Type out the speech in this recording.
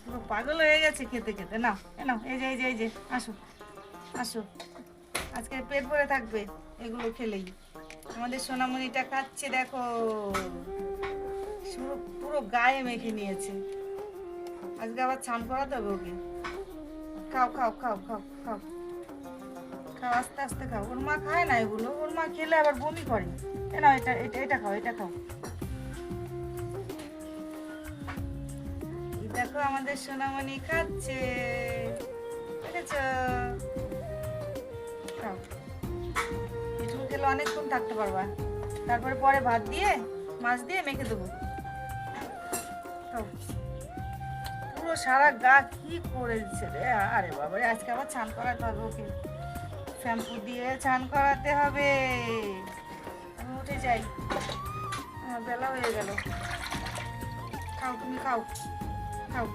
পুরো পাগল হয়ে গেছে খেতে খেতে। নাও নাও, এই যে এই যে এই যে, আসো আসো, আজকে পেট ভরে থাকবে এগুলো খেলেই। আমাদের সোনামণিটা খাচ্ছে দেখো, পুরো পুরো গায়ে মেখে নিয়েছে। আজকে আবার স্নান করাতে হবে ওকে। খাও খাও খাও খাও খাও খাও, আস্তে আস্তে খাও। ওর মা খায় না এগুলো, ওর মা খেলে আবার বমি করে। এ নাও, এটা এটা এটা খাও, এটা খাও। এই দেখো আমাদের সোনামণি খাচ্ছে, দেখেছ? খাও, এটুকু খেলে অনেকক্ষণ থাকতে পারবা। তারপরে পরে ভাত দিয়ে মাছ দিয়ে মেখে দেবো। খাও। পুরো সারা গা কি করেছে রে! আরে বাবারে, আজকে আবার স্নান করাতে হবে ওকে, শ্যাম্পু দিয়ে স্নান করাতে হবে। আমি উঠে যাই, আমার বেলা হয়ে গেল। খাও, তুমি খাও, খাও।